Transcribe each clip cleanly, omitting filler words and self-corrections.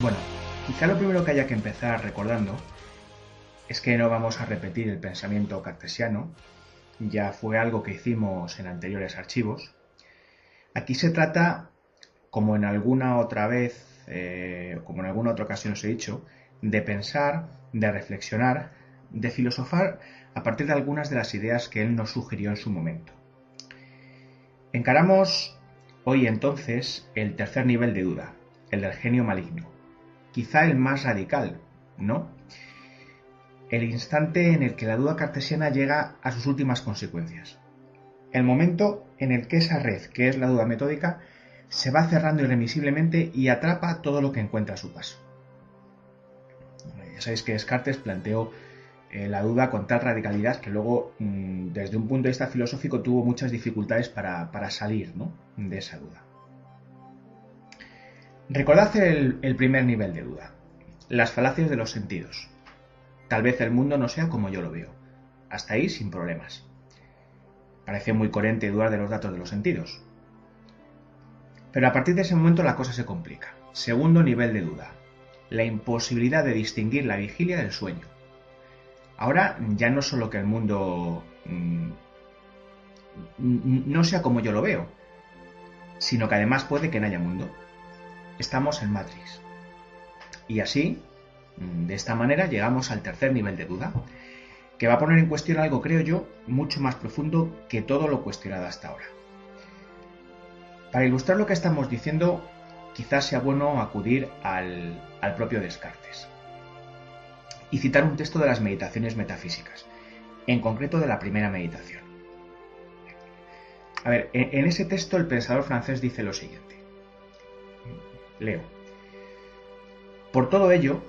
Bueno, quizá lo primero que haya que empezar recordando es que no vamos a repetir el pensamiento cartesiano, ya fue algo que hicimos en anteriores archivos. Aquí se trata, como en alguna otra vez, como en alguna otra ocasión os he dicho, de pensar, de reflexionar, de filosofar a partir de algunas de las ideas que él nos sugirió en su momento. Encaramos hoy entonces el tercer nivel de duda, el del genio maligno. Quizá el más radical, ¿no? El instante en el que la duda cartesiana llega a sus últimas consecuencias. El momento en el que esa red, que es la duda metódica, se va cerrando irremisiblemente y atrapa todo lo que encuentra a su paso. Ya sabéis que Descartes planteó la duda con tal radicalidad que luego, desde un punto de vista filosófico, tuvo muchas dificultades para salir, ¿no?, de esa duda. Recordad el primer nivel de duda, las falacias de los sentidos. Tal vez el mundo no sea como yo lo veo. Hasta ahí sin problemas. Parece muy coherente dudar de los datos de los sentidos. Pero a partir de ese momento la cosa se complica. Segundo nivel de duda. La imposibilidad de distinguir la vigilia del sueño. Ahora ya no solo que el mundo no sea como yo lo veo, sino que además puede que no haya mundo. Estamos en Matrix. Y así, de esta manera, llegamos al tercer nivel de duda, que va a poner en cuestión algo, creo yo, mucho más profundo que todo lo cuestionado hasta ahora. Para ilustrar lo que estamos diciendo, quizás sea bueno acudir al propio Descartes y citar un texto de las meditaciones metafísicas, en concreto de la primera meditación. A ver, en ese texto el pensador francés dice lo siguiente. Leo. Por todo ello,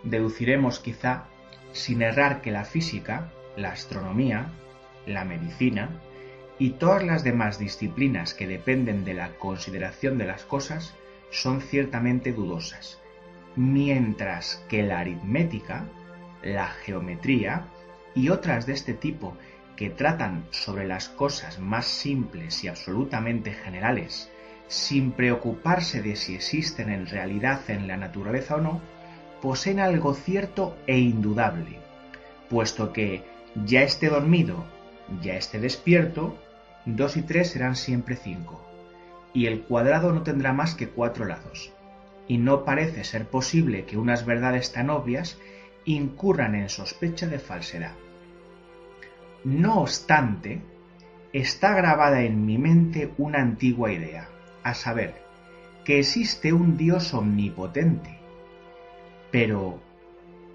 deduciremos quizá, sin errar, que la física, la astronomía, la medicina y todas las demás disciplinas que dependen de la consideración de las cosas son ciertamente dudosas, mientras que la aritmética, la geometría y otras de este tipo que tratan sobre las cosas más simples y absolutamente generales, sin preocuparse de si existen en realidad en la naturaleza o no, poseen algo cierto e indudable, puesto que, ya esté dormido, ya esté despierto, 2 y 3 serán siempre 5, y el cuadrado no tendrá más que 4 lados, y no parece ser posible que unas verdades tan obvias incurran en sospecha de falsedad. No obstante, está grabada en mi mente una antigua idea, a saber, que existe un Dios omnipotente. Pero,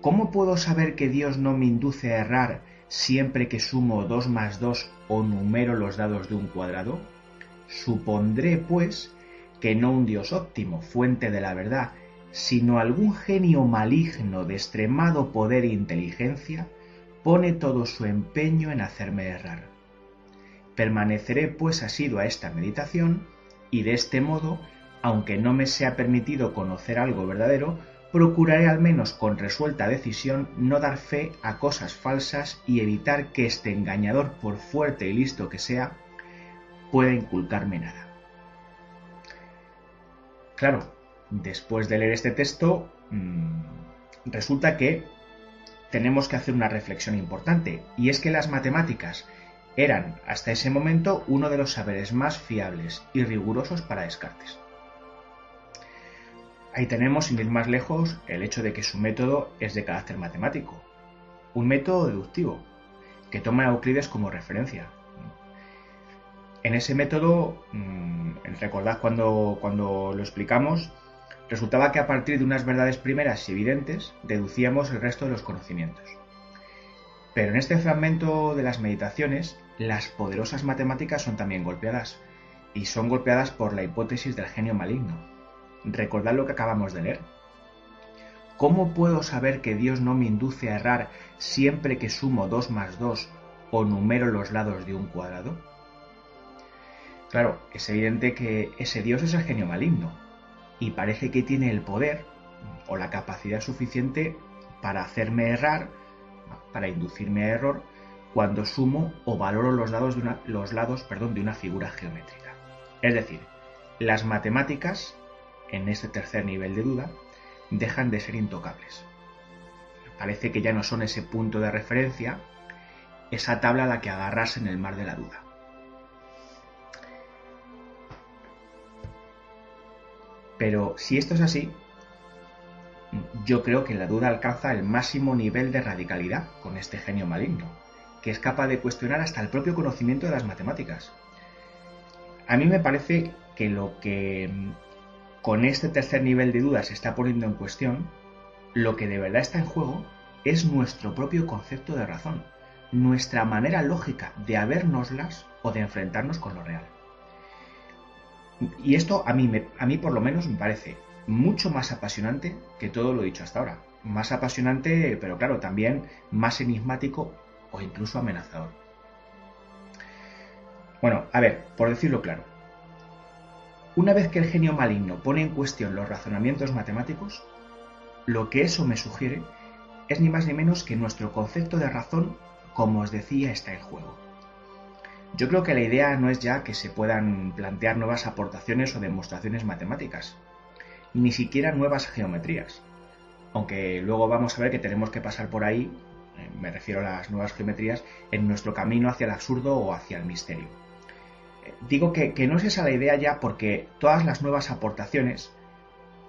¿cómo puedo saber que Dios no me induce a errar siempre que sumo 2 más 2 o numero los lados de un cuadrado? Supondré, pues, que no un Dios óptimo, fuente de la verdad, sino algún genio maligno de extremado poder e inteligencia, pone todo su empeño en hacerme errar. Permaneceré pues asiduo a esta meditación, y de este modo, aunque no me sea permitido conocer algo verdadero, procuraré al menos con resuelta decisión no dar fe a cosas falsas y evitar que este engañador, por fuerte y listo que sea, pueda inculcarme nada. Claro, después de leer este texto, resulta que tenemos que hacer una reflexión importante, y es que las matemáticas eran hasta ese momento uno de los saberes más fiables y rigurosos para Descartes. Ahí tenemos, sin ir más lejos, el hecho de que su método es de carácter matemático, un método deductivo, que toma a Euclides como referencia. En ese método, recordad cuando lo explicamos, resultaba que a partir de unas verdades primeras y evidentes deducíamos el resto de los conocimientos. Pero en este fragmento de las meditaciones, las poderosas matemáticas son también golpeadas, y son golpeadas por la hipótesis del genio maligno. Recordad lo que acabamos de leer. ¿Cómo puedo saber que Dios no me induce a errar siempre que sumo 2 más 2 o numero los lados de un cuadrado? Claro, es evidente que ese Dios es el genio maligno, y parece que tiene el poder o la capacidad suficiente para hacerme errar, para inducirme a error, cuando sumo o valoro los lados de una figura geométrica. Es decir, las matemáticas, en este tercer nivel de duda, dejan de ser intocables. Parece que ya no son ese punto de referencia, esa tabla a la que agarrarse en el mar de la duda. Pero si esto es así, yo creo que la duda alcanza el máximo nivel de radicalidad con este genio maligno, que es capaz de cuestionar hasta el propio conocimiento de las matemáticas. A mí me parece que lo que con este tercer nivel de duda se está poniendo en cuestión, lo que de verdad está en juego es nuestro propio concepto de razón, nuestra manera lógica de habérnoslas o de enfrentarnos con lo real. Y esto a mí por lo menos me parece mucho más apasionante que todo lo dicho hasta ahora. Más apasionante, pero claro, también más enigmático o incluso amenazador. Bueno, a ver, por decirlo claro. Una vez que el genio maligno pone en cuestión los razonamientos matemáticos, lo que eso me sugiere es ni más ni menos que nuestro concepto de razón, como os decía, está en juego. Yo creo que la idea no es ya que se puedan plantear nuevas aportaciones o demostraciones matemáticas, ni siquiera nuevas geometrías, aunque luego vamos a ver que tenemos que pasar por ahí, me refiero a las nuevas geometrías, en nuestro camino hacia el absurdo o hacia el misterio. Digo que no es esa la idea ya porque todas las nuevas aportaciones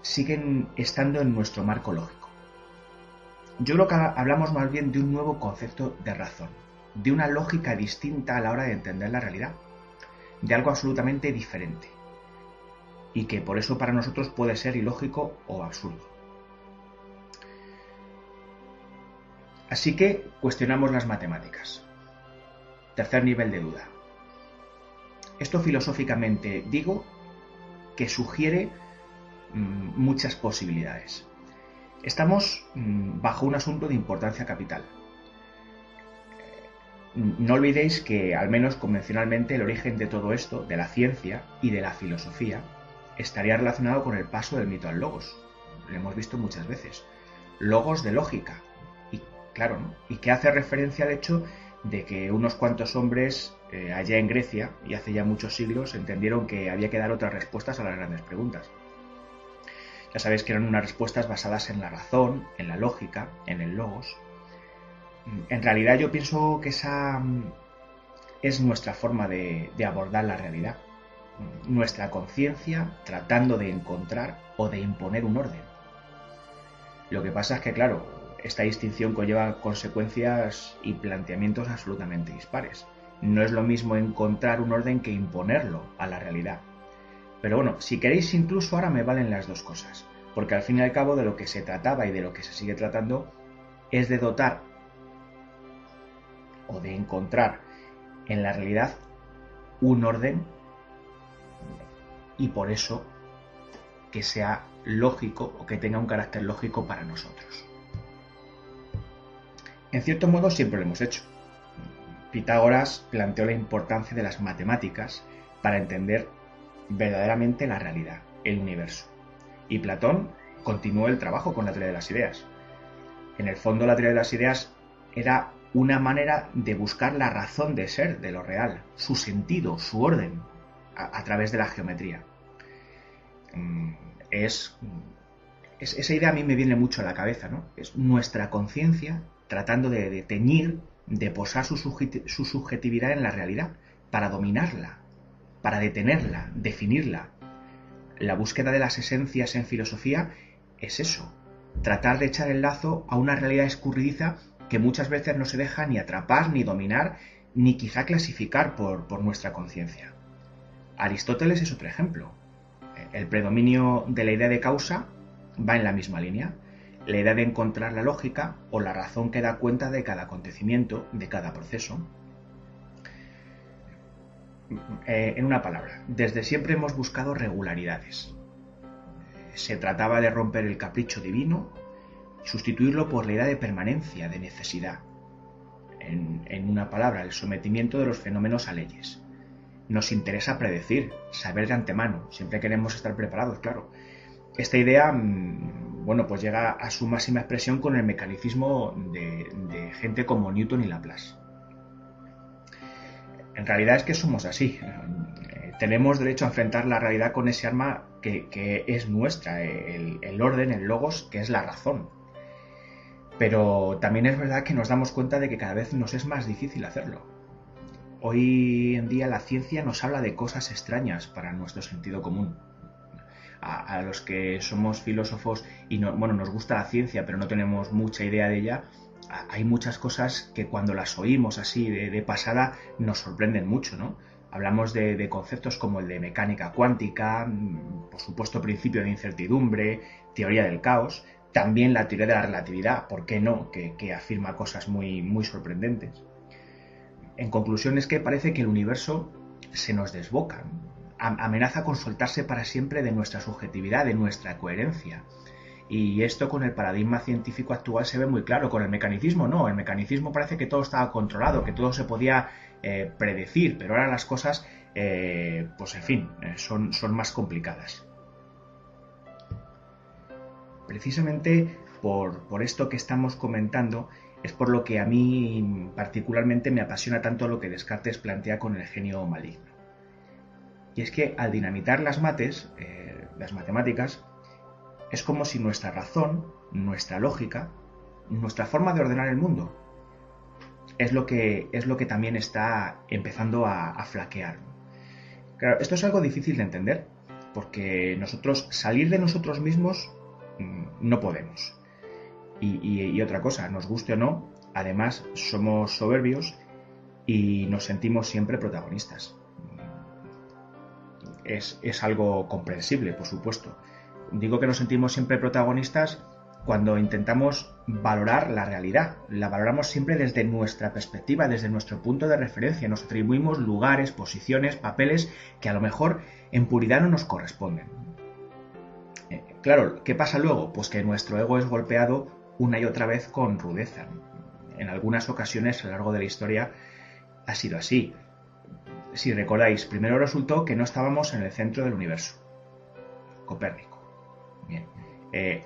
siguen estando en nuestro marco lógico. Yo creo que hablamos más bien de un nuevo concepto de razón, de una lógica distinta a la hora de entender la realidad, de algo absolutamente diferente, y que por eso para nosotros puede ser ilógico o absurdo. Así que cuestionamos las matemáticas. Tercer nivel de duda. Esto filosóficamente digo que sugiere muchas posibilidades. Estamos bajo un asunto de importancia capital. No olvidéis que, al menos convencionalmente, el origen de todo esto, de la ciencia y de la filosofía, estaría relacionado con el paso del mito al logos. Lo hemos visto muchas veces. Logos de lógica. Y claro, ¿no? Y que hace referencia al hecho de que unos cuantos hombres allá en Grecia, y hace ya muchos siglos, entendieron que había que dar otras respuestas a las grandes preguntas. Ya sabéis que eran unas respuestas basadas en la razón, en la lógica, en el logos. En realidad yo pienso que esa es nuestra forma de abordar la realidad. Nuestra conciencia tratando de encontrar o de imponer un orden. Lo que pasa es que, claro, esta distinción conlleva consecuencias y planteamientos absolutamente dispares. No es lo mismo encontrar un orden que imponerlo a la realidad. Pero bueno, si queréis incluso ahora me valen las dos cosas, porque al fin y al cabo de lo que se trataba y de lo que se sigue tratando es de dotar o de encontrar en la realidad un orden y por eso que sea lógico o que tenga un carácter lógico para nosotros. En cierto modo siempre lo hemos hecho. Pitágoras planteó la importancia de las matemáticas para entender verdaderamente la realidad, el universo. Y Platón continuó el trabajo con la teoría de las ideas. En el fondo, la teoría de las ideas era una manera de buscar la razón de ser de lo real, su sentido, su orden, a través de la geometría. Esa idea a mí me viene mucho a la cabeza, ¿no? Es nuestra conciencia tratando de teñir, de posar su subjetividad en la realidad, para dominarla, para detenerla, definirla. La búsqueda de las esencias en filosofía es eso, tratar de echar el lazo a una realidad escurridiza que muchas veces no se deja ni atrapar, ni dominar, ni quizá clasificar por nuestra conciencia. Aristóteles es otro ejemplo. El predominio de la idea de causa va en la misma línea. La idea de encontrar la lógica o la razón que da cuenta de cada acontecimiento, de cada proceso. En una palabra, desde siempre hemos buscado regularidades. Se trataba de romper el capricho divino y sustituirlo por la idea de permanencia, de necesidad. En una palabra, el sometimiento de los fenómenos a leyes. Nos interesa predecir, saber de antemano, siempre queremos estar preparados, claro. Esta idea, bueno, pues llega a su máxima expresión con el mecanicismo de gente como Newton y Laplace. En realidad es que somos así. Tenemos derecho a enfrentar la realidad con ese arma que es nuestra, el orden, el logos, que es la razón. Pero también es verdad que nos damos cuenta de que cada vez nos es más difícil hacerlo. Hoy en día la ciencia nos habla de cosas extrañas para nuestro sentido común. A los que somos filósofos y nos gusta la ciencia pero no tenemos mucha idea de ella, hay muchas cosas que cuando las oímos así de pasada nos sorprenden mucho, ¿no? Hablamos de conceptos como el de mecánica cuántica, por supuesto principio de incertidumbre, teoría del caos, también la teoría de la relatividad, ¿por qué no?, que afirma cosas muy, muy sorprendentes. En conclusión, es que parece que el universo se nos desboca, amenaza con soltarse para siempre de nuestra subjetividad, de nuestra coherencia. Y esto con el paradigma científico actual se ve muy claro. Con el mecanicismo no, el mecanicismo parece que todo estaba controlado, que todo se podía predecir, pero ahora las cosas, pues en fin, son más complicadas. Precisamente por esto que estamos comentando es por lo que a mí particularmente me apasiona tanto lo que Descartes plantea con el genio maligno. Y es que al dinamitar las matemáticas, es como si nuestra razón, nuestra lógica, nuestra forma de ordenar el mundo, es lo que también está empezando a flaquear. Claro, esto es algo difícil de entender, porque nosotros salir de nosotros mismos no podemos. Y otra cosa, nos guste o no, además somos soberbios y nos sentimos siempre protagonistas. Es algo comprensible, por supuesto. Digo que nos sentimos siempre protagonistas cuando intentamos valorar la realidad. La valoramos siempre desde nuestra perspectiva, desde nuestro punto de referencia. Nos atribuimos lugares, posiciones, papeles que a lo mejor en puridad no nos corresponden. Claro, ¿qué pasa luego? Pues que nuestro ego es golpeado una y otra vez con rudeza. En algunas ocasiones a lo largo de la historia ha sido así. Si recordáis, primero resultó que no estábamos en el centro del universo. Copérnico. Bien.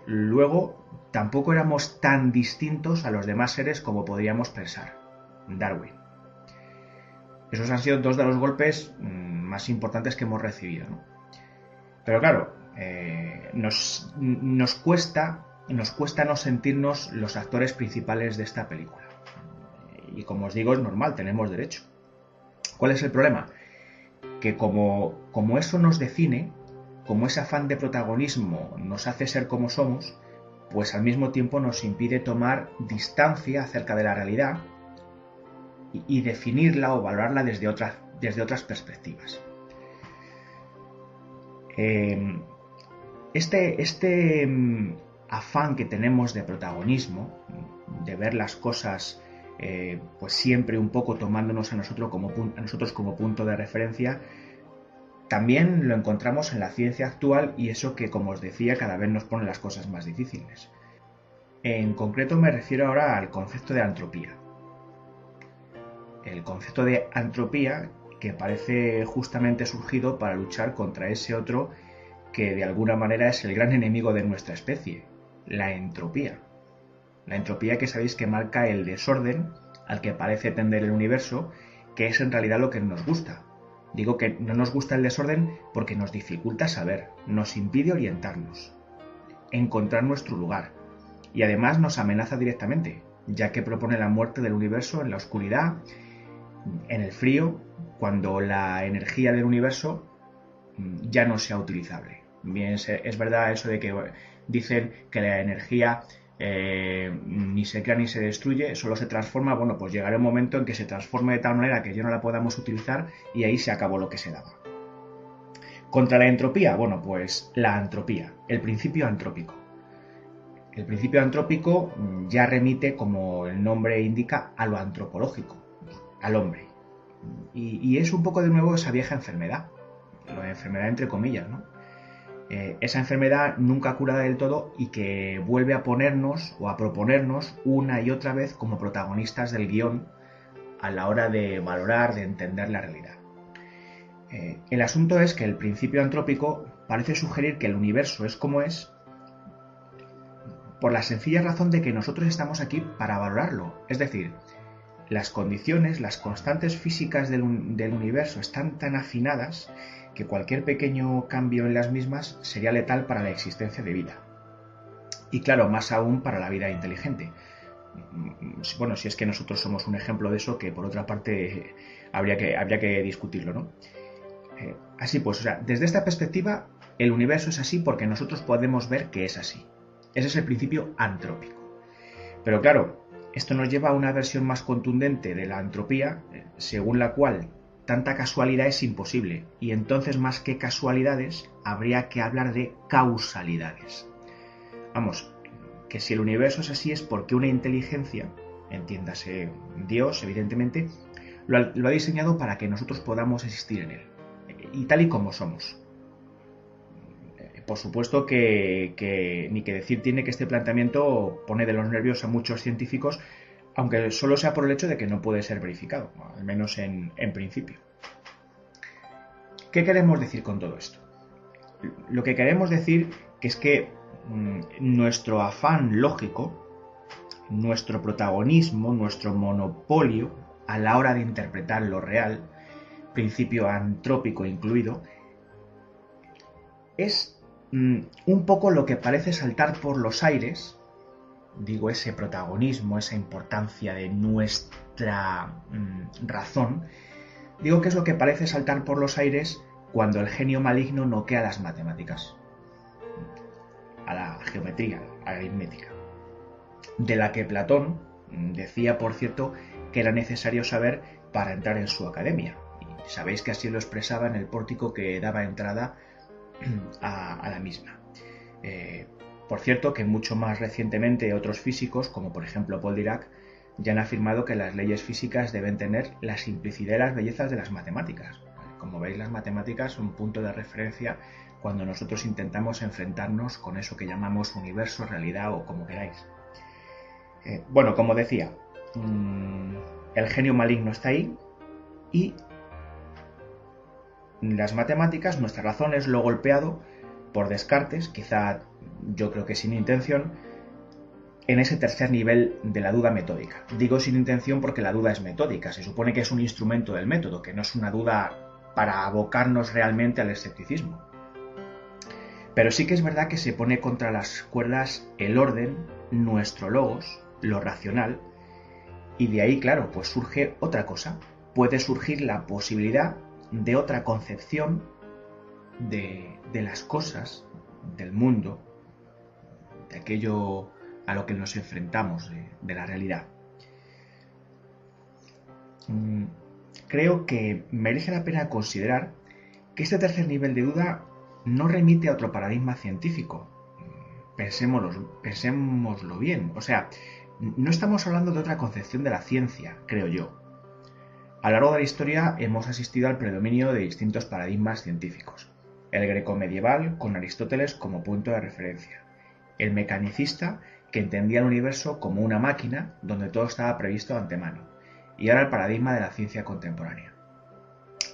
Luego, tampoco éramos tan distintos a los demás seres como podríamos pensar. Darwin. Esos han sido dos de los golpes más importantes que hemos recibido, ¿no? Pero claro, nos cuesta no sentirnos los actores principales de esta película. Y como os digo, es normal, tenemos derecho. ¿Cuál es el problema? Que como eso nos define, como ese afán de protagonismo nos hace ser como somos, pues al mismo tiempo nos impide tomar distancia acerca de la realidad y definirla o valorarla desde otras perspectivas. Este afán que tenemos de protagonismo, de ver las cosas pues siempre un poco tomándonos a nosotros como punto de referencia, también lo encontramos en la ciencia actual, y eso que, como os decía, cada vez nos pone las cosas más difíciles. En concreto me refiero ahora al concepto de entropía. El concepto de entropía que parece justamente surgido para luchar contra ese otro que de alguna manera es el gran enemigo de nuestra especie, la entropía. La entropía, que sabéis que marca el desorden al que parece tender el universo, que es en realidad lo que nos gusta. Digo que no nos gusta el desorden porque nos dificulta saber, nos impide orientarnos, encontrar nuestro lugar, y además nos amenaza directamente, ya que propone la muerte del universo en la oscuridad, en el frío, cuando la energía del universo ya no sea utilizable. Bien, es verdad eso de que dicen que la energía ni se crea ni se destruye, solo se transforma. Bueno, pues llegará un momento en que se transforme de tal manera que ya no la podamos utilizar y ahí se acabó lo que se daba. Contra la entropía, bueno, pues la entropía, el principio antrópico. El principio antrópico ya remite, como el nombre indica, a lo antropológico, al hombre. Y es un poco de nuevo esa vieja enfermedad, la enfermedad entre comillas, ¿no? Esa enfermedad nunca curada del todo y que vuelve a ponernos o a proponernos una y otra vez como protagonistas del guión a la hora de valorar, de entender la realidad. El asunto es que el principio antrópico parece sugerir que el universo es como es por la sencilla razón de que nosotros estamos aquí para valorarlo. Es decir, las condiciones, las constantes físicas del universo están tan afinadas que cualquier pequeño cambio en las mismas sería letal para la existencia de vida. Y claro, más aún para la vida inteligente. Bueno, si es que nosotros somos un ejemplo de eso, que por otra parte habría que discutirlo, ¿no? Así pues, o sea, desde esta perspectiva, el universo es así porque nosotros podemos ver que es así. Ese es el principio antrópico. Pero claro, esto nos lleva a una versión más contundente de la entropía, según la cual tanta casualidad es imposible, y entonces más que casualidades, habría que hablar de causalidades. Vamos, que si el universo es así es porque una inteligencia, entiéndase Dios, evidentemente, lo ha diseñado para que nosotros podamos existir en él, y tal y como somos. Por supuesto que ni que decir tiene que este planteamiento pone de los nervios a muchos científicos, aunque solo sea por el hecho de que no puede ser verificado, al menos en principio. ¿Qué queremos decir con todo esto? Lo que queremos decir es que nuestro afán lógico, nuestro protagonismo, nuestro monopolio a la hora de interpretar lo real, principio antrópico incluido, es un poco lo que parece saltar por los aires, digo, ese protagonismo, esa importancia de nuestra razón, digo que es lo que parece saltar por los aires cuando el genio maligno noquea las matemáticas, a la geometría, a la aritmética, de la que Platón decía, por cierto, que era necesario saber para entrar en su academia. Y sabéis que así lo expresaba en el pórtico que daba entrada a la misma. Por cierto, que mucho más recientemente otros físicos, como por ejemplo Paul Dirac, ya han afirmado que las leyes físicas deben tener la simplicidad y las bellezas de las matemáticas. Como veis, las matemáticas son un punto de referencia cuando nosotros intentamos enfrentarnos con eso que llamamos universo, realidad o como queráis. Bueno, como decía, el genio maligno está ahí y las matemáticas, nuestra razón es lo golpeado por Descartes, quizá yo creo que sin intención, en ese tercer nivel de la duda metódica. Digo sin intención porque la duda es metódica, se supone que es un instrumento del método, que no es una duda para abocarnos realmente al escepticismo. Pero sí que es verdad que se pone contra las cuerdas el orden, nuestro logos, lo racional, y de ahí, claro, pues surge otra cosa. Puede surgir la posibilidad de otra concepción de las cosas, del mundo, de aquello a lo que nos enfrentamos, de la realidad. Creo que merece la pena considerar que este tercer nivel de duda no remite a otro paradigma científico. Pensémoslo bien. O sea, no estamos hablando de otra concepción de la ciencia, creo yo. A lo largo de la historia hemos asistido al predominio de distintos paradigmas científicos. El greco-medieval, con Aristóteles como punto de referencia. El mecanicista, que entendía el universo como una máquina donde todo estaba previsto de antemano. Y ahora el paradigma de la ciencia contemporánea.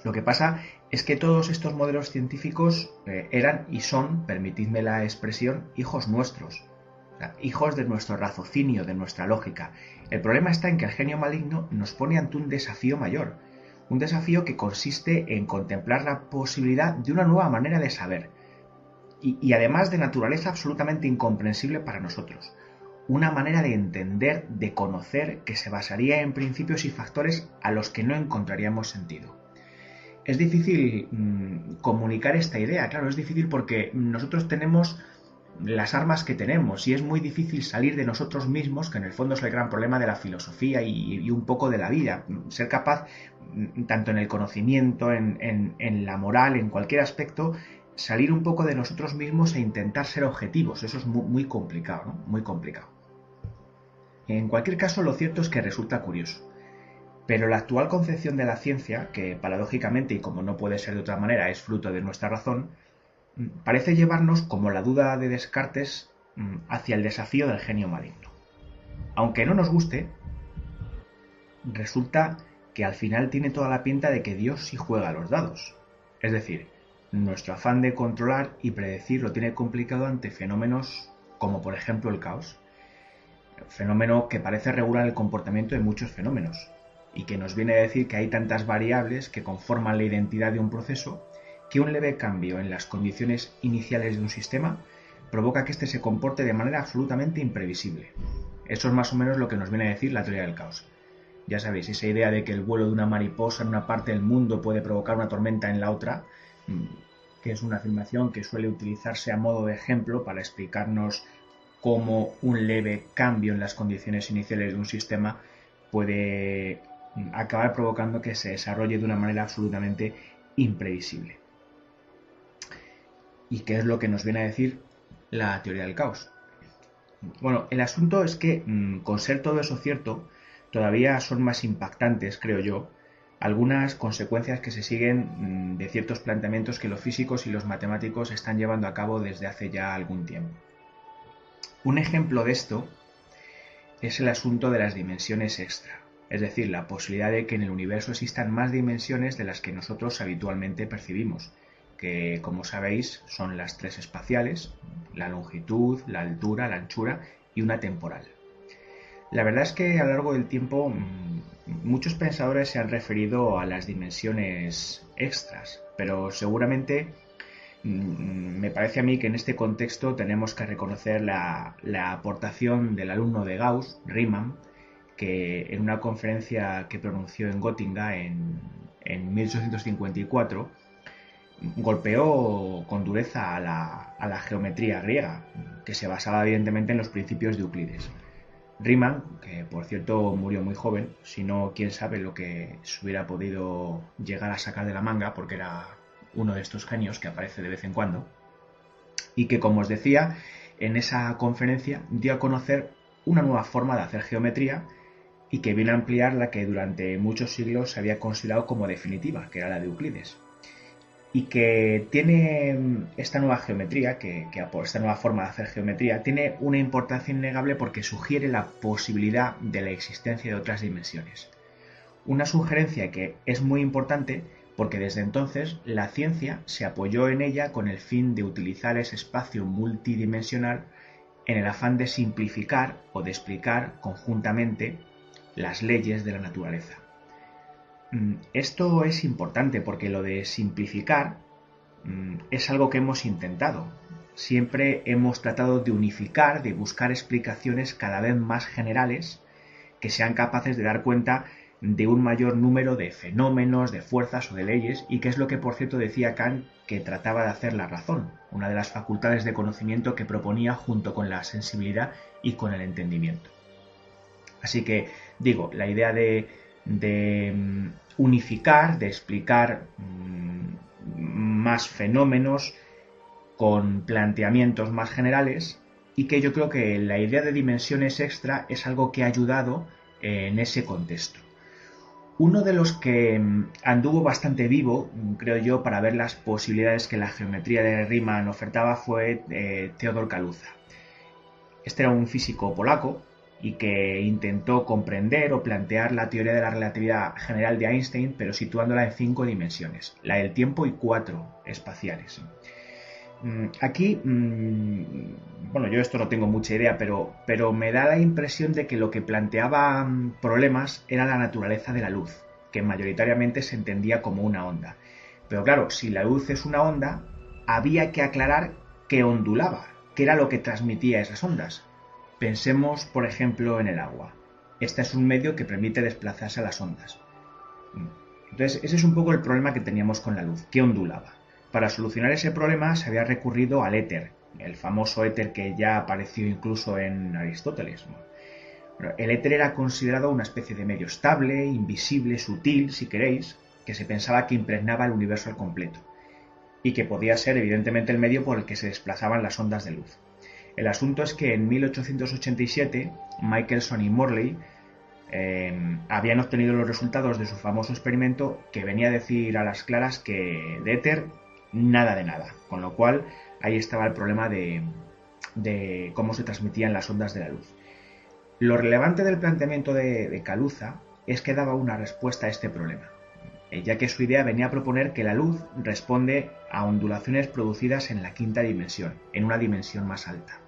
Lo que pasa es que todos estos modelos científicos eran y son, permitidme la expresión, hijos nuestros. O sea, hijos de nuestro raciocinio, de nuestra lógica. El problema está en que el genio maligno nos pone ante un desafío mayor. Un desafío que consiste en contemplar la posibilidad de una nueva manera de saber. Y además de naturaleza absolutamente incomprensible para nosotros. Una manera de entender, de conocer, que se basaría en principios y factores a los que no encontraríamos sentido. Es difícil comunicar esta idea, claro, es difícil porque nosotros tenemos las armas que tenemos y es muy difícil salir de nosotros mismos, que en el fondo es el gran problema de la filosofía y un poco de la vida. Ser capaz, tanto en el conocimiento, en la moral, en cualquier aspecto, salir un poco de nosotros mismos e intentar ser objetivos. Eso es muy complicado, ¿no? Muy complicado. En cualquier caso, lo cierto es que resulta curioso. Pero la actual concepción de la ciencia, que paradójicamente y como no puede ser de otra manera es fruto de nuestra razón, parece llevarnos, como la duda de Descartes, hacia el desafío del genio maligno. Aunque no nos guste, resulta que al final tiene toda la pinta de que Dios sí juega a los dados. Es decir, nuestro afán de controlar y predecir lo tiene complicado ante fenómenos como por ejemplo el caos. Fenómeno que parece regular el comportamiento de muchos fenómenos. y que nos viene a decir que hay tantas variables que conforman la identidad de un proceso que un leve cambio en las condiciones iniciales de un sistema provoca que éste se comporte de manera absolutamente imprevisible. Eso es más o menos lo que nos viene a decir la teoría del caos. Ya sabéis, esa idea de que el vuelo de una mariposa en una parte del mundo puede provocar una tormenta en la otra, que es una afirmación que suele utilizarse a modo de ejemplo para explicarnos cómo un leve cambio en las condiciones iniciales de un sistema puede acabar provocando que se desarrolle de una manera absolutamente imprevisible. ¿Y qué es lo que nos viene a decir la teoría del caos? Bueno, el asunto es que, con ser todo eso cierto, todavía son más impactantes, creo yo, algunas consecuencias que se siguen de ciertos planteamientos que los físicos y los matemáticos están llevando a cabo desde hace ya algún tiempo. Un ejemplo de esto es el asunto de las dimensiones extra, es decir, la posibilidad de que en el universo existan más dimensiones de las que nosotros habitualmente percibimos, que, como sabéis, son las tres espaciales, la longitud, la altura, la anchura y una temporal. La verdad es que a lo largo del tiempo muchos pensadores se han referido a las dimensiones extras, pero seguramente me parece a mí que en este contexto tenemos que reconocer la aportación del alumno de Gauss, Riemann, que en una conferencia que pronunció en Gotinga en 1854 golpeó con dureza a la geometría griega, que se basaba evidentemente en los principios de Euclides. Riemann, que por cierto murió muy joven, si no, quién sabe lo que se hubiera podido llegar a sacar de la manga, porque era uno de estos genios que aparece de vez en cuando, y que, como os decía, en esa conferencia dio a conocer una nueva forma de hacer geometría y que vino a ampliar la que durante muchos siglos se había considerado como definitiva, que era la de Euclides. Y que tiene esta nueva geometría, esta nueva forma de hacer geometría, tiene una importancia innegable porque sugiere la posibilidad de la existencia de otras dimensiones. Una sugerencia que es muy importante porque desde entonces la ciencia se apoyó en ella con el fin de utilizar ese espacio multidimensional en el afán de simplificar o de explicar conjuntamente las leyes de la naturaleza. Esto es importante porque lo de simplificar es algo que hemos intentado. Siempre hemos tratado de unificar, de buscar explicaciones cada vez más generales que sean capaces de dar cuenta de un mayor número de fenómenos, de fuerzas o de leyes, y que es lo que, por cierto, decía Kant que trataba de hacer la razón, una de las facultades de conocimiento que proponía junto con la sensibilidad y con el entendimiento. Así que, digo, la idea de unificar, de explicar más fenómenos con planteamientos más generales, y que yo creo que la idea de dimensiones extra es algo que ha ayudado en ese contexto. Uno de los que anduvo bastante vivo, creo yo, para ver las posibilidades que la geometría de Riemann ofertaba fue Theodor Kaluza. Este era un físico polaco y que intentó comprender o plantear la teoría de la relatividad general de Einstein, pero situándola en 5 dimensiones, la del tiempo y 4 espaciales. Aquí, bueno, yo esto no tengo mucha idea, pero me da la impresión de que lo que planteaba problemas era la naturaleza de la luz, que mayoritariamente se entendía como una onda. Pero claro, si la luz es una onda, había que aclarar que ondulaba, qué era lo que transmitía esas ondas. Pensemos, por ejemplo, en el agua. Este es un medio que permite desplazarse a las ondas. Entonces, ese es un poco el problema que teníamos con la luz, que ondulaba. Para solucionar ese problema se había recurrido al éter, el famoso éter que ya apareció incluso en Aristóteles. El éter era considerado una especie de medio estable, invisible, sutil, si queréis, que se pensaba que impregnaba el universo al completo, y que podía ser evidentemente el medio por el que se desplazaban las ondas de luz. El asunto es que en 1887 Michelson y Morley habían obtenido los resultados de su famoso experimento que venía a decir a las claras que de éter nada de nada, con lo cual ahí estaba el problema de cómo se transmitían las ondas de la luz. Lo relevante del planteamiento de Kaluza es que daba una respuesta a este problema, ya que su idea venía a proponer que la luz responde a ondulaciones producidas en la quinta dimensión, en una dimensión más alta.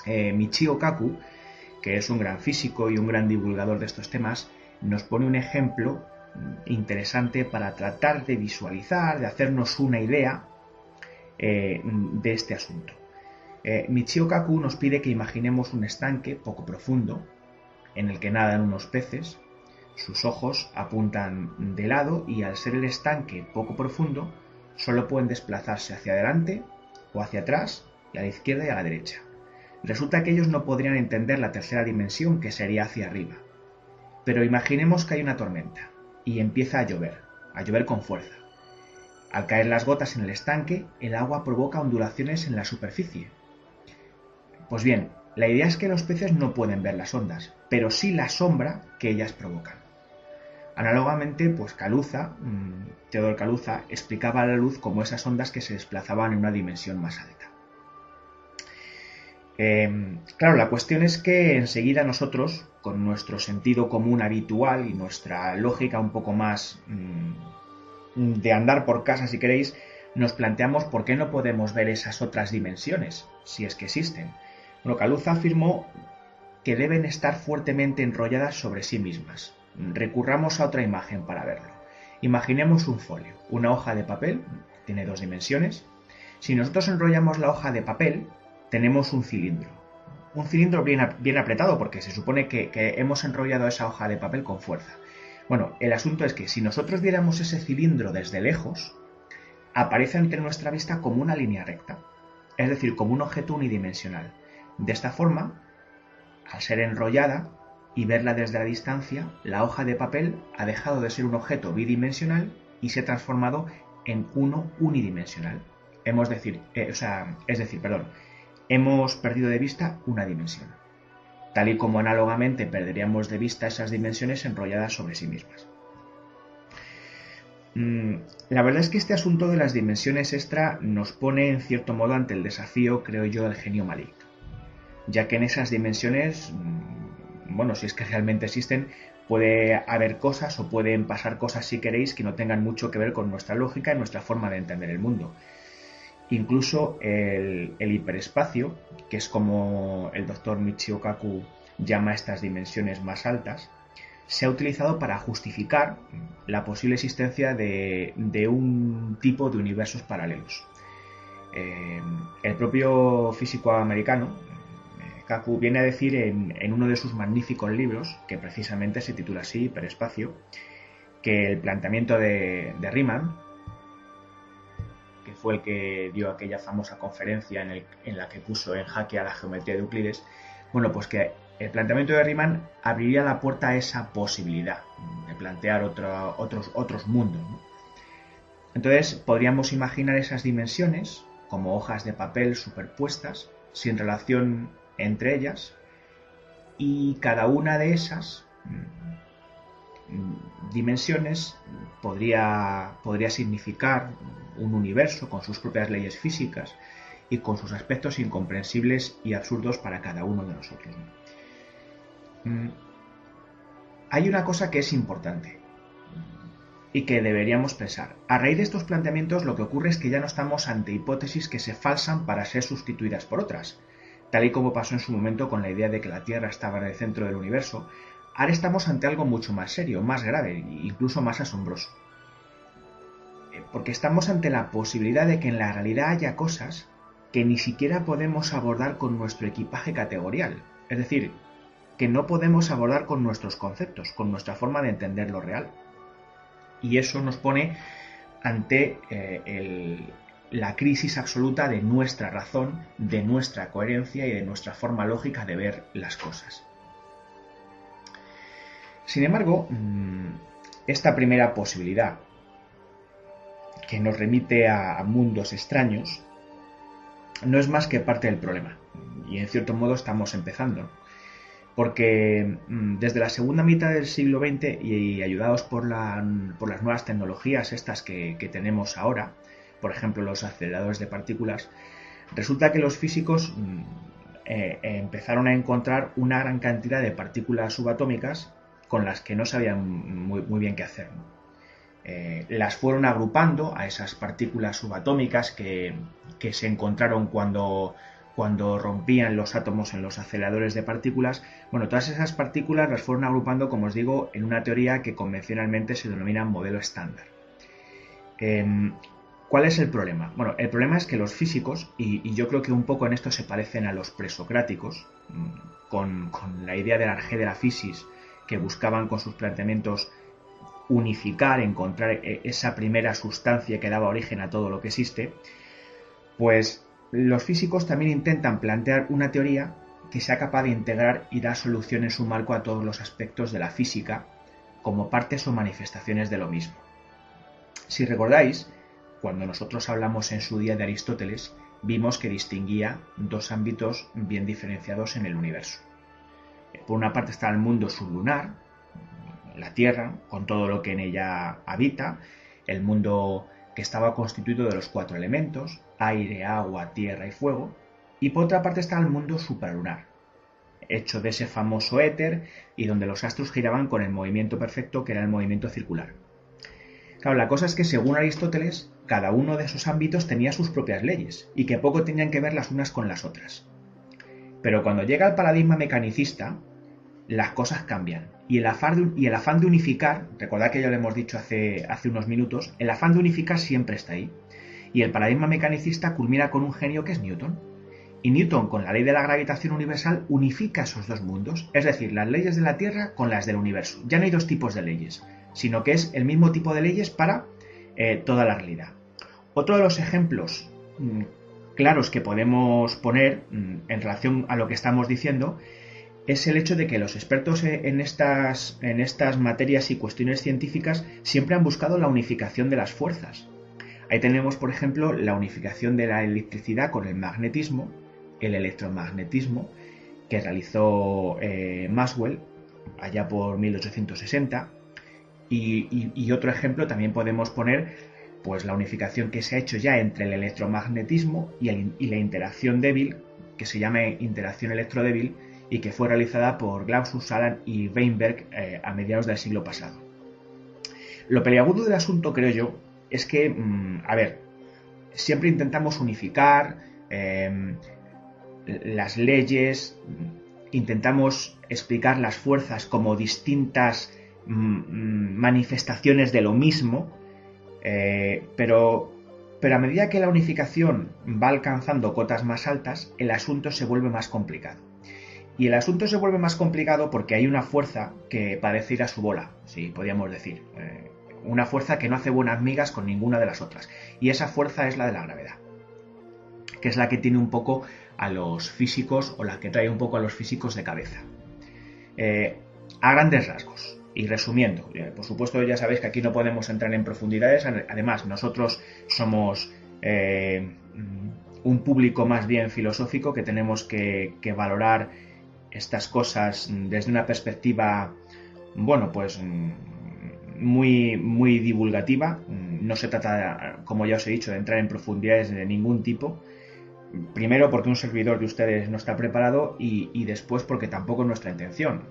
Michio Kaku, que es un gran físico y un gran divulgador de estos temas, nos pone un ejemplo interesante para tratar de visualizar, de hacernos una idea de este asunto. Michio Kaku nos pide que imaginemos un estanque poco profundo en el que nadan unos peces. Sus ojos apuntan de lado y, al ser el estanque poco profundo, solo pueden desplazarse hacia adelante o hacia atrás, y a la izquierda y a la derecha. Resulta que ellos no podrían entender la tercera dimensión, que sería hacia arriba. Pero imaginemos que hay una tormenta y empieza a llover con fuerza. Al caer las gotas en el estanque, el agua provoca ondulaciones en la superficie. Pues bien, la idea es que los peces no pueden ver las ondas, pero sí la sombra que ellas provocan. Análogamente, pues Theodor Kaluza, explicaba a la luz como esas ondas que se desplazaban en una dimensión más alta. Claro, la cuestión es que enseguida nosotros, con nuestro sentido común habitual y nuestra lógica un poco más de andar por casa, si queréis, nos planteamos por qué no podemos ver esas otras dimensiones, si es que existen. Bueno, Kaluza afirmó que deben estar fuertemente enrolladas sobre sí mismas. Recurramos a otra imagen para verlo. Imaginemos un folio, una hoja de papel, tiene dos dimensiones. Si nosotros enrollamos la hoja de papel, tenemos un cilindro. Un cilindro bien apretado, porque se supone que hemos enrollado esa hoja de papel con fuerza. Bueno, el asunto es que si nosotros viéramos ese cilindro desde lejos, aparece ante nuestra vista como una línea recta, es decir, como un objeto unidimensional. De esta forma, al ser enrollada y verla desde la distancia, la hoja de papel ha dejado de ser un objeto bidimensional y se ha transformado en uno unidimensional. Hemos perdido de vista una dimensión, tal y como análogamente perderíamos de vista esas dimensiones enrolladas sobre sí mismas. La verdad es que este asunto de las dimensiones extra nos pone en cierto modo ante el desafío, creo yo, del genio maligno, ya que en esas dimensiones, bueno, si es que realmente existen, puede haber cosas o pueden pasar cosas, si queréis, que no tengan mucho que ver con nuestra lógica y nuestra forma de entender el mundo. Incluso el hiperespacio, que es como el doctor Michio Kaku llama estas dimensiones más altas, se ha utilizado para justificar la posible existencia de un tipo de universos paralelos. El propio físico americano, Kaku, viene a decir en uno de sus magníficos libros, que precisamente se titula así, Hiperespacio, que el planteamiento de Riemann, que fue el que dio aquella famosa conferencia en la que puso en jaque a la geometría de Euclides, bueno, pues que el planteamiento de Riemann abriría la puerta a esa posibilidad de plantear otros mundos, ¿no? Entonces podríamos imaginar esas dimensiones como hojas de papel superpuestas, sin relación entre ellas, y cada una de esas dimensiones podría significar un universo con sus propias leyes físicas y con sus aspectos incomprensibles y absurdos para cada uno de nosotros. Hay una cosa que es importante y que deberíamos pensar. A raíz de estos planteamientos, lo que ocurre es que ya no estamos ante hipótesis que se falsan para ser sustituidas por otras, tal y como pasó en su momento con la idea de que la Tierra estaba en el centro del universo. Ahora estamos ante algo mucho más serio, más grave, incluso más asombroso. Porque estamos ante la posibilidad de que en la realidad haya cosas que ni siquiera podemos abordar con nuestro equipaje categorial. Es decir, que no podemos abordar con nuestros conceptos, con nuestra forma de entender lo real. Y eso nos pone ante la crisis absoluta de nuestra razón, de nuestra coherencia y de nuestra forma lógica de ver las cosas. Sin embargo, esta primera posibilidad, que nos remite a mundos extraños, no es más que parte del problema. Y en cierto modo estamos empezando. Porque desde la segunda mitad del siglo XX y ayudados por las nuevas tecnologías estas que tenemos ahora, por ejemplo los aceleradores de partículas, resulta que los físicos empezaron a encontrar una gran cantidad de partículas subatómicas con las que no sabían muy bien qué hacer, ¿no? Las fueron agrupando a esas partículas subatómicas que se encontraron cuando cuando rompían los átomos en los aceleradores de partículas. Bueno, todas esas partículas las fueron agrupando, como os digo, en una teoría que convencionalmente se denomina modelo estándar. ¿Cuál es el problema? Bueno, el problema es que los físicos, y yo creo que un poco en esto se parecen a los presocráticos, con la idea del arjé de la physis, que buscaban con sus planteamientos unificar, encontrar esa primera sustancia que daba origen a todo lo que existe, pues los físicos también intentan plantear una teoría que sea capaz de integrar y dar solución en su marco a todos los aspectos de la física como partes o manifestaciones de lo mismo. Si recordáis, cuando nosotros hablamos en su día de Aristóteles, vimos que distinguía dos ámbitos bien diferenciados en el universo. Por una parte está el mundo sublunar, la Tierra, con todo lo que en ella habita, el mundo que estaba constituido de los 4 elementos, aire, agua, tierra y fuego, y por otra parte está el mundo supralunar, hecho de ese famoso éter y donde los astros giraban con el movimiento perfecto que era el movimiento circular. Claro, la cosa es que según Aristóteles, cada uno de esos ámbitos tenía sus propias leyes y que poco tenían que ver las unas con las otras. Pero cuando llega el paradigma mecanicista, las cosas cambian. Y el afán de unificar, recordad que ya lo hemos dicho hace unos minutos, el afán de unificar siempre está ahí. Y el paradigma mecanicista culmina con un genio que es Newton. Y Newton, con la ley de la gravitación universal, unifica esos dos mundos, es decir, las leyes de la Tierra con las del universo. Ya no hay dos tipos de leyes, sino que es el mismo tipo de leyes para toda la realidad. Otro de los ejemplos claros que podemos poner en relación a lo que estamos diciendo es el hecho de que los expertos en estas materias y cuestiones científicas siempre han buscado la unificación de las fuerzas. Ahí tenemos, por ejemplo, la unificación de la electricidad con el magnetismo, el electromagnetismo, que realizó Maxwell allá por 1860. Y otro ejemplo también podemos poner pues la unificación que se ha hecho ya entre el electromagnetismo y la interacción débil, que se llama interacción electrodébil, y que fue realizada por Clausius, Allen y Weinberg a mediados del siglo pasado. Lo peliagudo del asunto, creo yo, es que, siempre intentamos unificar las leyes, intentamos explicar las fuerzas como distintas manifestaciones de lo mismo, pero a medida que la unificación va alcanzando cotas más altas, el asunto se vuelve más complicado. Y el asunto se vuelve más complicado porque hay una fuerza que parece ir a su bola, sí, podríamos decir. Una fuerza que no hace buenas migas con ninguna de las otras. Y esa fuerza es la de la gravedad, que es la que tiene un poco a los físicos, o la que trae un poco a los físicos de cabeza. A grandes rasgos, y resumiendo, por supuesto ya sabéis que aquí no podemos entrar en profundidades, además nosotros somos un público más bien filosófico, que tenemos que valorar estas cosas desde una perspectiva, bueno, pues muy divulgativa. No se trata, como ya os he dicho, de entrar en profundidades de ningún tipo. Primero porque un servidor de ustedes no está preparado y después porque tampoco es nuestra intención.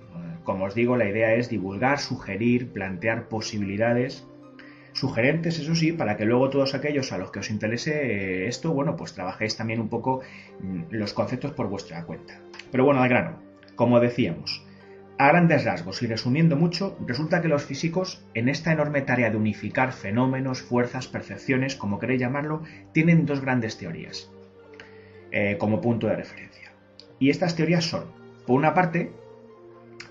Como os digo, la idea es divulgar, sugerir, plantear posibilidades sugerentes, eso sí, para que luego todos aquellos a los que os interese esto, bueno, pues trabajéis también un poco los conceptos por vuestra cuenta. Pero bueno, al grano. Como decíamos, a grandes rasgos y resumiendo mucho, resulta que los físicos, en esta enorme tarea de unificar fenómenos, fuerzas, percepciones, como queréis llamarlo, tienen dos grandes teorías como punto de referencia. Y estas teorías son, por una parte,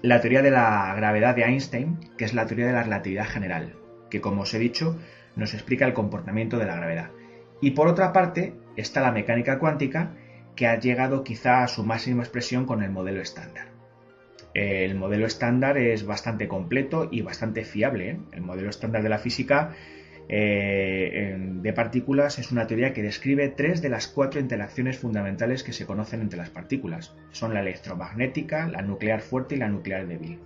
la teoría de la gravedad de Einstein, que es la teoría de la relatividad general, que, como os he dicho, nos explica el comportamiento de la gravedad. Y por otra parte, está la mecánica cuántica, que ha llegado quizá a su máxima expresión con el modelo estándar. El modelo estándar es bastante completo y bastante fiable. El modelo estándar de la física de partículas es una teoría que describe 3 de las 4 interacciones fundamentales que se conocen entre las partículas. Son la electromagnética, la nuclear fuerte y la nuclear débil.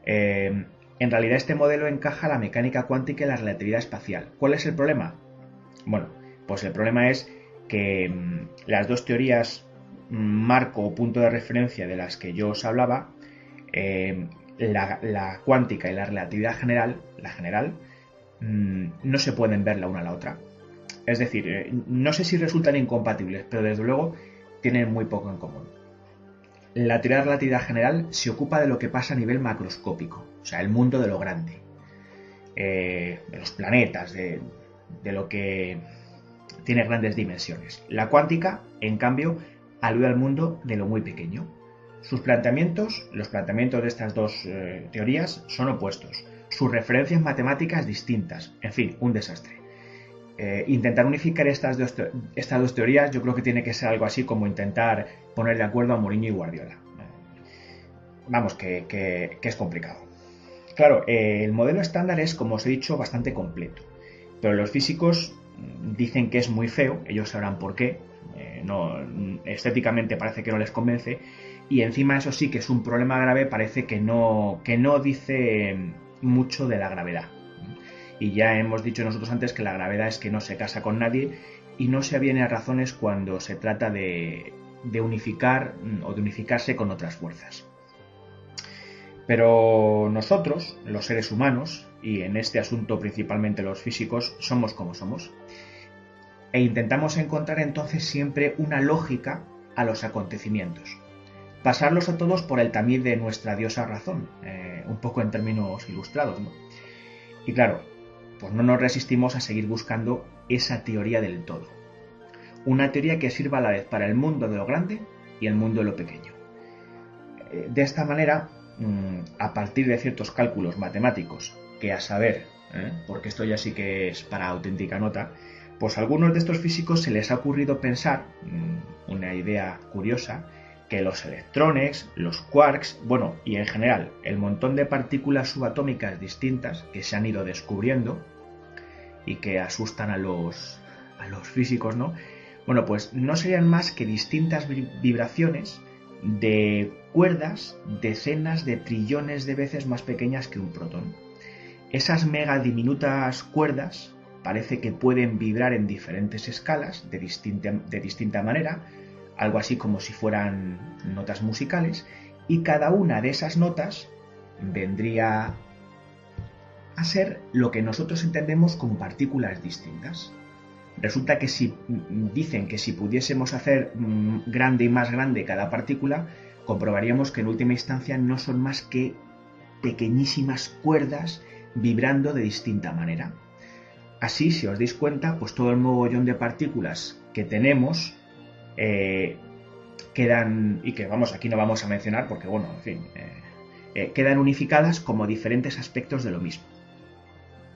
En realidad este modelo encaja la mecánica cuántica y la relatividad espacial. ¿Cuál es el problema? Bueno, pues el problema es que las dos teorías marco o punto de referencia de las que yo os hablaba, la cuántica y la relatividad general, no se pueden ver la una a la otra. Es decir, no sé si resultan incompatibles, pero desde luego tienen muy poco en común. La teoría de la relatividad general se ocupa de lo que pasa a nivel macroscópico, o sea, el mundo de lo grande, de los planetas, de lo que tiene grandes dimensiones. La cuántica, en cambio, alude al mundo de lo muy pequeño. Sus planteamientos, los planteamientos de estas dos teorías, son opuestos. Sus referencias matemáticas distintas. En fin, un desastre. Intentar unificar estas dos teorías yo creo que tiene que ser algo así como intentar poner de acuerdo a Mourinho y Guardiola. Vamos, que es complicado. Claro, el modelo estándar es, como os he dicho, bastante completo. Pero los físicos dicen que es muy feo, ellos sabrán por qué. Estéticamente parece que no les convence. Y encima eso sí que es un problema grave, parece que no dice mucho de la gravedad. Y ya hemos dicho nosotros antes que la gravedad es que no se casa con nadie y no se aviene a razones cuando se trata de unificar o de unificarse con otras fuerzas. Pero nosotros, los seres humanos, y en este asunto principalmente los físicos, somos como somos. E intentamos encontrar entonces siempre una lógica a los acontecimientos. Pasarlos a todos por el tamiz de nuestra diosa razón, un poco en términos ilustrados, ¿no? Y claro, pues no nos resistimos a seguir buscando esa teoría del todo. Una teoría que sirva a la vez para el mundo de lo grande y el mundo de lo pequeño. De esta manera, a partir de ciertos cálculos matemáticos, que a saber, porque esto ya sí que es para auténtica nota, pues a algunos de estos físicos se les ha ocurrido pensar, una idea curiosa, que los electrones, los quarks, bueno, y en general el montón de partículas subatómicas distintas que se han ido descubriendo y que asustan a los físicos, ¿no? Bueno, pues no serían más que distintas vibraciones de cuerdas decenas de trillones de veces más pequeñas que un protón. Esas mega diminutas cuerdas parece que pueden vibrar en diferentes escalas de distinta manera, algo así como si fueran notas musicales, y cada una de esas notas vendría a ser lo que nosotros entendemos como partículas distintas. Resulta que dicen que si pudiésemos hacer grande y más grande cada partícula, comprobaríamos que en última instancia no son más que pequeñísimas cuerdas vibrando de distinta manera. Así, si os dais cuenta, pues todo el mogollón de partículas que tenemos quedan, y que vamos, aquí no vamos a mencionar porque bueno, en fin, quedan unificadas como diferentes aspectos de lo mismo.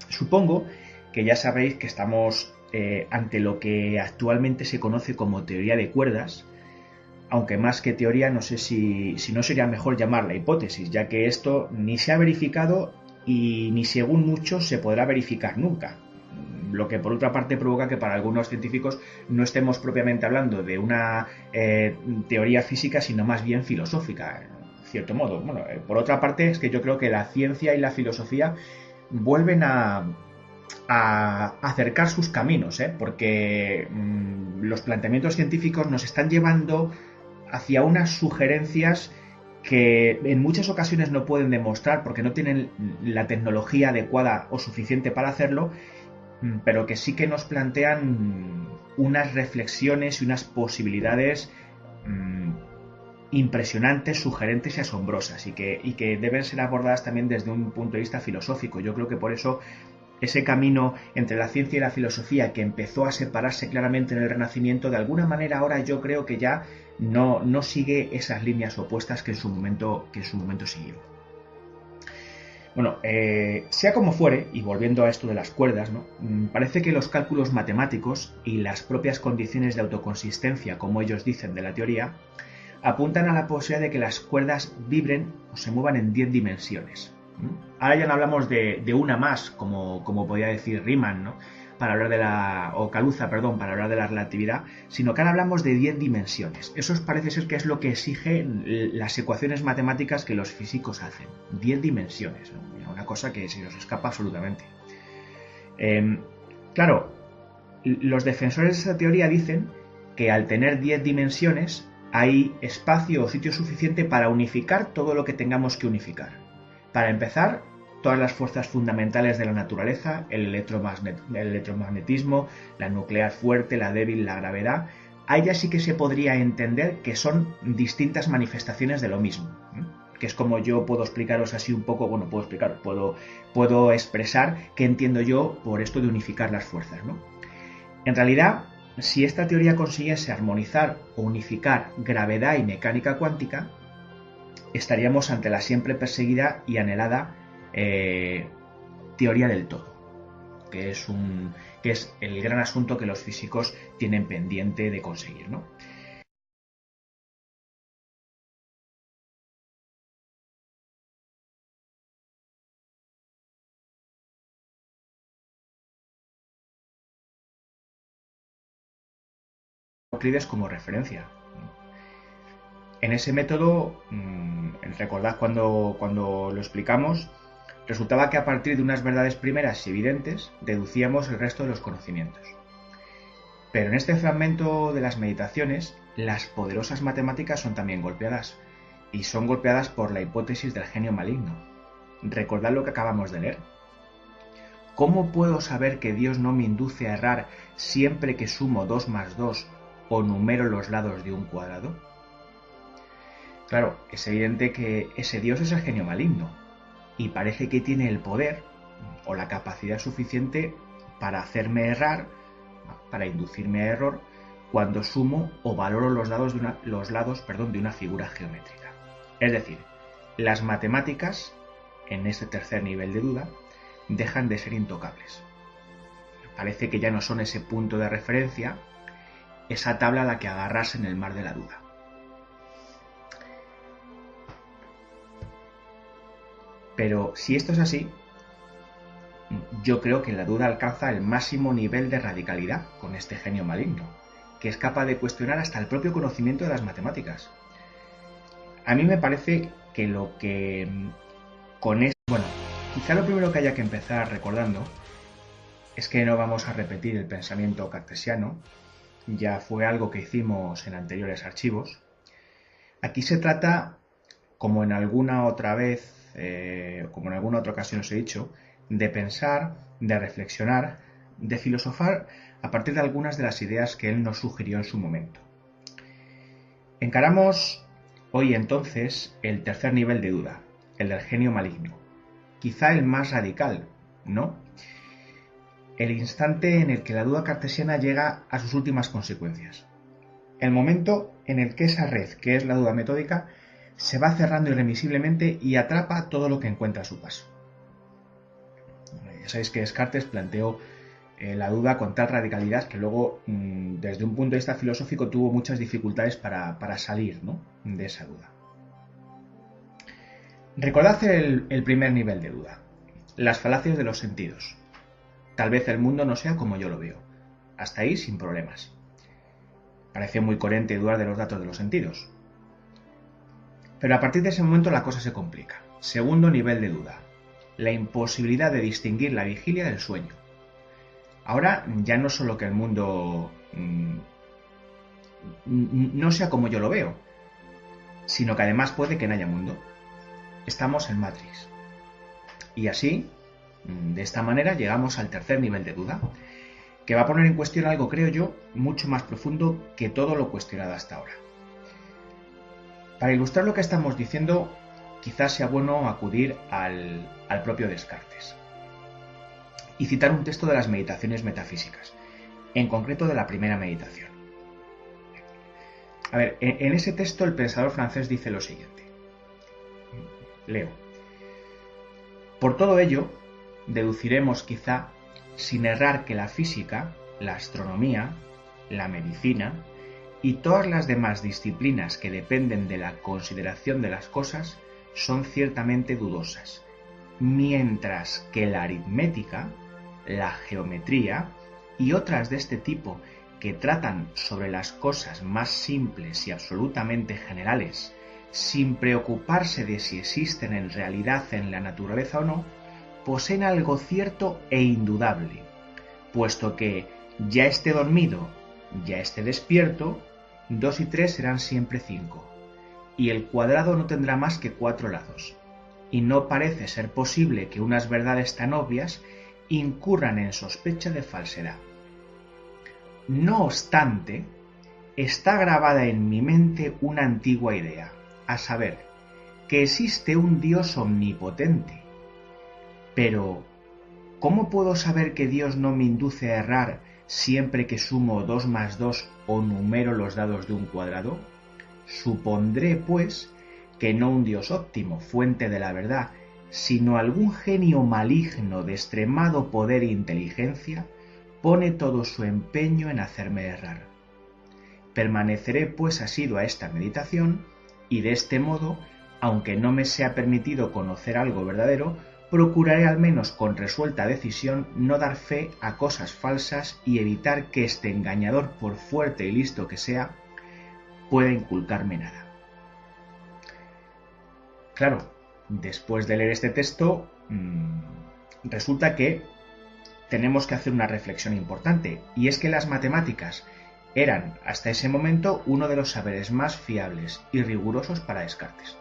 Supongo que ya sabréis que estamos ante lo que actualmente se conoce como teoría de cuerdas, aunque más que teoría no sé si no sería mejor llamarla hipótesis, ya que esto ni se ha verificado y ni según muchos se podrá verificar nunca. Lo que por otra parte provoca que para algunos científicos no estemos propiamente hablando de una teoría física, sino más bien filosófica, en cierto modo. Bueno, por otra parte es que yo creo que la ciencia y la filosofía vuelven a acercar sus caminos, porque los planteamientos científicos nos están llevando hacia unas sugerencias que en muchas ocasiones no pueden demostrar porque no tienen la tecnología adecuada o suficiente para hacerlo, pero que sí que nos plantean unas reflexiones y unas posibilidades impresionantes, sugerentes y asombrosas, y que deben ser abordadas también desde un punto de vista filosófico. Yo creo que por eso ese camino entre la ciencia y la filosofía, que empezó a separarse claramente en el Renacimiento, de alguna manera ahora yo creo que ya no sigue esas líneas opuestas que en su momento siguió. Bueno, sea como fuere, y volviendo a esto de las cuerdas, ¿no? Parece que los cálculos matemáticos y las propias condiciones de autoconsistencia, como ellos dicen de la teoría, apuntan a la posibilidad de que las cuerdas vibren o se muevan en 10 dimensiones. Ahora ya no hablamos de una más, como podía decir Riemann, ¿no? Para hablar o Kaluza, perdón, para hablar de la relatividad, sino que ahora hablamos de 10 dimensiones. Eso parece ser que es lo que exigen las ecuaciones matemáticas que los físicos hacen. 10 dimensiones, ¿no? Una cosa que se nos escapa absolutamente. Claro, los defensores de esa teoría dicen que al tener 10 dimensiones hay espacio o sitio suficiente para unificar todo lo que tengamos que unificar. Para empezar, todas las fuerzas fundamentales de la naturaleza, el electromagnetismo, la nuclear fuerte, la débil, la gravedad, ahí ya sí que se podría entender que son distintas manifestaciones de lo mismo, ¿eh? Que es como yo puedo explicaros así un poco, bueno, puedo expresar qué entiendo yo por esto de unificar las fuerzas, ¿no? En realidad, si esta teoría consiguiese armonizar o unificar gravedad y mecánica cuántica, estaríamos ante la siempre perseguida y anhelada teoría del todo, que es el gran asunto que los físicos tienen pendiente de conseguir, ¿no? Euclides como referencia. En ese método, recordad cuando lo explicamos, resultaba que a partir de unas verdades primeras y evidentes deducíamos el resto de los conocimientos. Pero en este fragmento de las meditaciones, las poderosas matemáticas son también golpeadas, y son golpeadas por la hipótesis del genio maligno. Recordad lo que acabamos de leer. ¿Cómo puedo saber que Dios no me induce a errar siempre que sumo 2 más 2 o numero los lados de un cuadrado? Claro, es evidente que ese Dios es el genio maligno, y parece que tiene el poder o la capacidad suficiente para hacerme errar, para inducirme a error, cuando sumo o valoro los lados de una figura geométrica. Es decir, las matemáticas, en este tercer nivel de duda, dejan de ser intocables. Parece que ya no son ese punto de referencia, esa tabla a la que agarrarse en el mar de la duda. Pero si esto es así, yo creo que la duda alcanza el máximo nivel de radicalidad con este genio maligno, que es capaz de cuestionar hasta el propio conocimiento de las matemáticas. A mí me parece que lo que con esto... Bueno, quizá lo primero que haya que empezar recordando es que no vamos a repetir el pensamiento cartesiano, ya fue algo que hicimos en anteriores archivos. Aquí se trata, como en alguna otra vez, como en alguna otra ocasión os he dicho, de pensar, de reflexionar, de filosofar a partir de algunas de las ideas que él nos sugirió en su momento. Encaramos hoy entonces el tercer nivel de duda, el del genio maligno, quizá el más radical, ¿no? El instante en el que la duda cartesiana llega a sus últimas consecuencias. El momento en el que esa red, que es la duda metódica, se va cerrando irremisiblemente y atrapa todo lo que encuentra a su paso. Ya sabéis que Descartes planteó la duda con tal radicalidad que luego, desde un punto de vista filosófico, tuvo muchas dificultades para salir, ¿no?, de esa duda. Recordad el primer nivel de duda, las falacias de los sentidos. Tal vez el mundo no sea como yo lo veo. Hasta ahí sin problemas. Parece muy coherente dudar de los datos de los sentidos. Pero a partir de ese momento la cosa se complica. Segundo nivel de duda, la imposibilidad de distinguir la vigilia del sueño. Ahora ya no solo que el mundo no sea como yo lo veo, sino que además puede que no haya mundo. Estamos en Matrix. Y así, de esta manera, llegamos al tercer nivel de duda, que va a poner en cuestión algo, creo yo, mucho más profundo que todo lo cuestionado hasta ahora. Para ilustrar lo que estamos diciendo, quizás sea bueno acudir al propio Descartes y citar un texto de las meditaciones metafísicas, en concreto de la primera meditación. A ver, en ese texto el pensador francés dice lo siguiente. Leo. Por todo ello, deduciremos quizá, sin errar, que la física, la astronomía, la medicina y todas las demás disciplinas que dependen de la consideración de las cosas son ciertamente dudosas, mientras que la aritmética, la geometría y otras de este tipo que tratan sobre las cosas más simples y absolutamente generales, sin preocuparse de si existen en realidad en la naturaleza o no, poseen algo cierto e indudable, puesto que, ya esté dormido, ya esté despierto, 2 y 3 serán siempre 5, y el cuadrado no tendrá más que 4 lados, y no parece ser posible que unas verdades tan obvias incurran en sospecha de falsedad. No obstante, está grabada en mi mente una antigua idea, a saber, que existe un Dios omnipotente. Pero, ¿cómo puedo saber que Dios no me induce a errar siempre que sumo 2 más 2 o numero los dados de un cuadrado? Supondré, pues, que no un Dios óptimo, fuente de la verdad, sino algún genio maligno de extremado poder e inteligencia, pone todo su empeño en hacerme errar. Permaneceré, pues, asiduo a esta meditación, y de este modo, aunque no me sea permitido conocer algo verdadero, procuraré al menos con resuelta decisión no dar fe a cosas falsas y evitar que este engañador, por fuerte y listo que sea, pueda inculcarme nada. Claro, después de leer este texto, resulta que tenemos que hacer una reflexión importante, y es que las matemáticas eran hasta ese momento uno de los saberes más fiables y rigurosos para Descartes.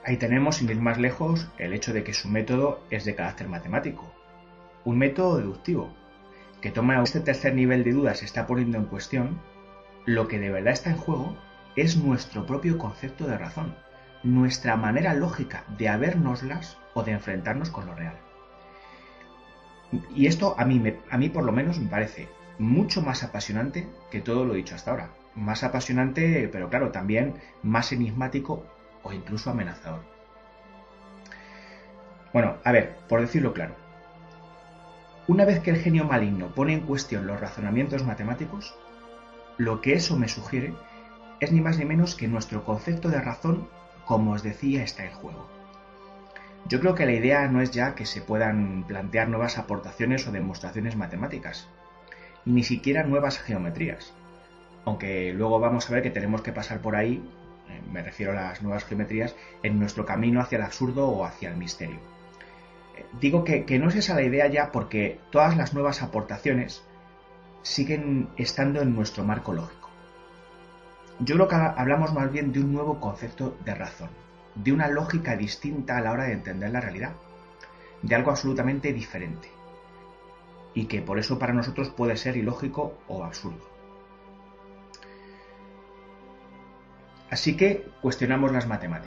Ahí tenemos, sin ir más lejos, el hecho de que su método es de carácter matemático, un método deductivo, que toma este tercer nivel de dudas se está poniendo en cuestión. Lo que de verdad está en juego es nuestro propio concepto de razón, nuestra manera lógica de habérnoslas o de enfrentarnos con lo real. Y esto a mí por lo menos me parece mucho más apasionante que todo lo dicho hasta ahora. Más apasionante, pero claro, también más enigmático o incluso amenazador. Bueno, a ver, por decirlo claro. Una vez que el genio maligno pone en cuestión los razonamientos matemáticos, lo que eso me sugiere es ni más ni menos que nuestro concepto de razón, como os decía, está en juego. Yo creo que la idea no es ya que se puedan plantear nuevas aportaciones o demostraciones matemáticas, ni siquiera nuevas geometrías, aunque luego vamos a ver que tenemos que pasar por ahí, me refiero a las nuevas geometrías, en nuestro camino hacia el absurdo o hacia el misterio. Digo que no es esa la idea ya porque todas las nuevas aportaciones siguen estando en nuestro marco lógico. Yo creo que hablamos más bien de un nuevo concepto de razón, de una lógica distinta a la hora de entender la realidad, de algo absolutamente diferente, y que por eso para nosotros puede ser ilógico o absurdo. Así que cuestionamos las matemáticas.